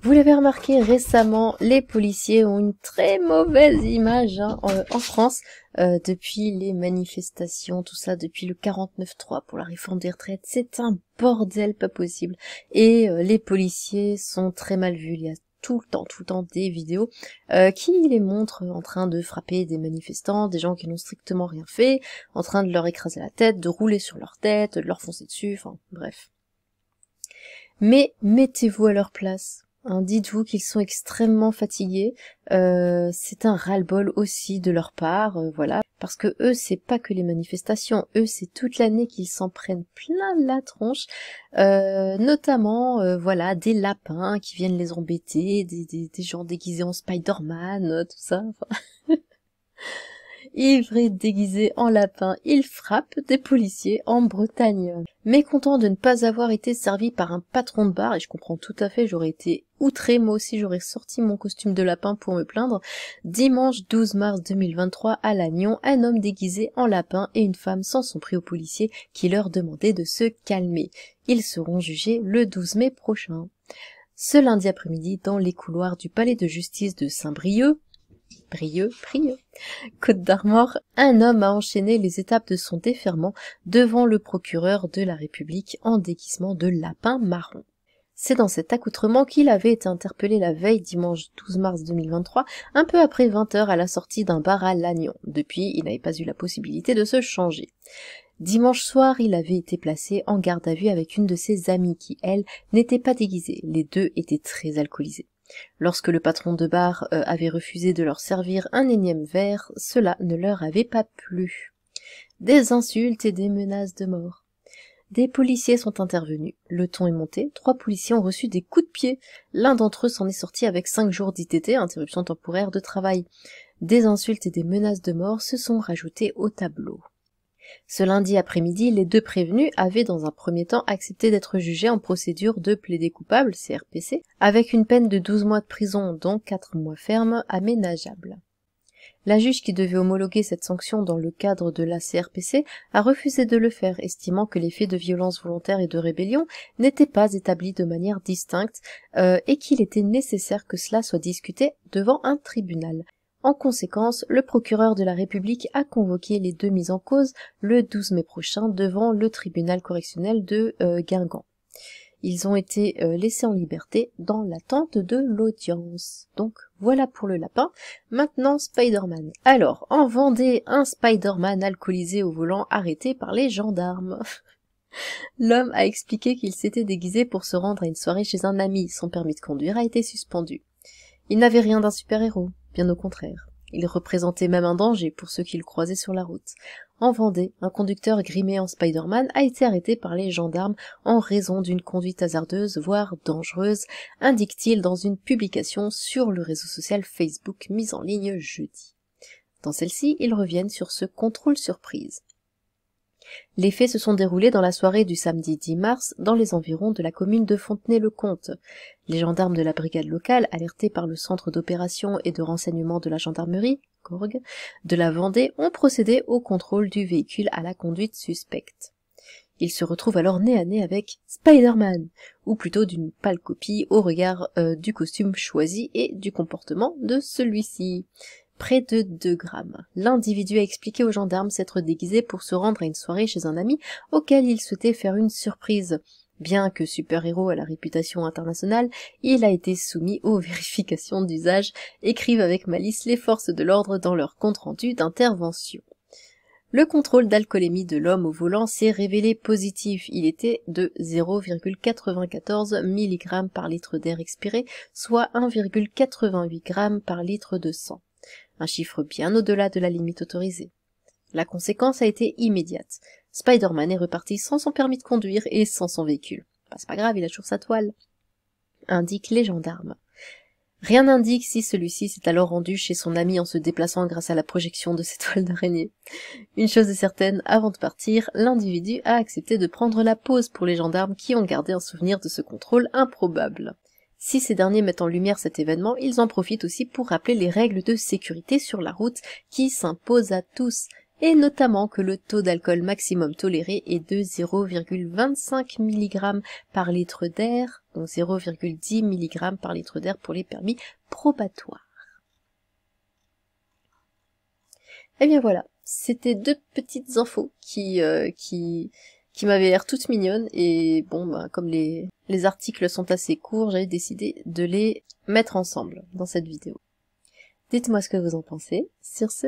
Vous l'avez remarqué récemment, les policiers ont une très mauvaise image en France depuis les manifestations, tout ça, depuis le 49.3 pour la réforme des retraites. C'est un bordel pas possible. Et les policiers sont très mal vus. Il y a tout le temps des vidéos qui les montrent en train de frapper des manifestants, des gens qui n'ont strictement rien fait, en train de leur écraser la tête, de rouler sur leur tête, de leur foncer dessus, enfin bref. Mais mettez-vous à leur place. Dites-vous qu'ils sont extrêmement fatigués, c'est un ras-le-bol aussi de leur part, voilà, parce que eux c'est pas que les manifestations, eux c'est toute l'année qu'ils s'en prennent plein la tronche, notamment voilà des lapins qui viennent les embêter, des gens déguisés en Spider-Man, tout ça, enfin... Ivre déguisé en lapin, il frappe des policiers en Bretagne. Mécontent de ne pas avoir été servi par un patron de bar, et je comprends tout à fait, j'aurais été outré, moi aussi j'aurais sorti mon costume de lapin pour me plaindre, dimanche 12 mars 2023 à Lannion, un homme déguisé en lapin et une femme s'en sont pris aux policiers qui leur demandaient de se calmer. Ils seront jugés le 12 mai prochain. Ce lundi après-midi, dans les couloirs du palais de justice de Saint-Brieuc, Côte d'Armor, un homme a enchaîné les étapes de son déferment devant le procureur de la République en déguisement de lapin marron. C'est dans cet accoutrement qu'il avait été interpellé la veille dimanche 12 mars 2023, un peu après 20h à la sortie d'un bar à Lannion. Depuis, il n'avait pas eu la possibilité de se changer. Dimanche soir, il avait été placé en garde à vue avec une de ses amies qui, elle, n'était pas déguisée. Les deux étaient très alcoolisés. Lorsque le patron de bar avait refusé de leur servir un énième verre, cela ne leur avait pas plu. Des insultes et des menaces de mort. Des policiers sont intervenus, le ton est monté, 3 policiers ont reçu des coups de pied. L'un d'entre eux s'en est sorti avec 5 jours d'ITT, interruption temporaire de travail. Des insultes et des menaces de mort se sont rajoutées au tableau. Ce lundi après-midi, les 2 prévenus avaient dans un premier temps accepté d'être jugés en procédure de plaidé coupable, CRPC, avec une peine de 12 mois de prison, dont 4 mois fermes, aménageables. La juge qui devait homologuer cette sanction dans le cadre de la CRPC a refusé de le faire, estimant que les faits de violence volontaire et de rébellion n'étaient pas établis de manière distincte et qu'il était nécessaire que cela soit discuté devant un tribunal. En conséquence, le procureur de la République a convoqué les 2 mises en cause le 12 mai prochain devant le tribunal correctionnel de Guingamp. Ils ont été laissés en liberté dans l'attente de l'audience. Donc voilà pour le lapin. Maintenant Spider-Man. Alors, en Vendée, un Spider-Man alcoolisé au volant arrêté par les gendarmes. L'homme a expliqué qu'il s'était déguisé pour se rendre à une soirée chez un ami. Son permis de conduire a été suspendu. Il n'avait rien d'un super-héros, bien au contraire. Il représentait même un danger pour ceux qui le croisaient sur la route. En Vendée, un conducteur grimé en Spider-Man a été arrêté par les gendarmes en raison d'une conduite hasardeuse, voire dangereuse, indique-t-il dans une publication sur le réseau social Facebook mise en ligne jeudi. Dans celle-ci, ils reviennent sur ce contrôle surprise. Les faits se sont déroulés dans la soirée du samedi 10 mars dans les environs de la commune de Fontenay-le-Comte. Les gendarmes de la brigade locale, alertés par le centre d'opération et de renseignement de la gendarmerie, CORG, de la Vendée, ont procédé au contrôle du véhicule à la conduite suspecte. Ils se retrouvent alors nez à nez avec Spider-Man, ou plutôt d'une pâle copie au regard du costume choisi et du comportement de celui-ci. Près de 2 grammes. L'individu a expliqué aux gendarmes s'être déguisé pour se rendre à une soirée chez un ami auquel il souhaitait faire une surprise. Bien que super-héros à la réputation internationale, il a été soumis aux vérifications d'usage, écrivent avec malice les forces de l'ordre dans leur compte-rendu d'intervention. Le contrôle d'alcoolémie de l'homme au volant s'est révélé positif. Il était de 0,94 mg par litre d'air expiré, soit 1,88 g par litre de sang. Un chiffre bien au-delà de la limite autorisée. La conséquence a été immédiate. Spider-Man est reparti sans son permis de conduire et sans son véhicule. Bah, c'est pas grave, il a toujours sa toile, indiquent les gendarmes. Rien n'indique si celui-ci s'est alors rendu chez son ami en se déplaçant grâce à la projection de ses toiles d'araignée. Une chose est certaine, avant de partir, l'individu a accepté de prendre la pause pour les gendarmes qui ont gardé un souvenir de ce contrôle improbable. Si ces derniers mettent en lumière cet événement, ils en profitent aussi pour rappeler les règles de sécurité sur la route qui s'imposent à tous. et notamment que le taux d'alcool maximum toléré est de 0,25 mg par litre d'air, donc 0,10 mg par litre d'air pour les permis probatoires. Et bien voilà, c'était deux petites infos qui m'avaient l'air toutes mignonnes, et bon, bah, comme les articles sont assez courts, j'avais décidé de les mettre ensemble dans cette vidéo. Dites-moi ce que vous en pensez. Sur ce,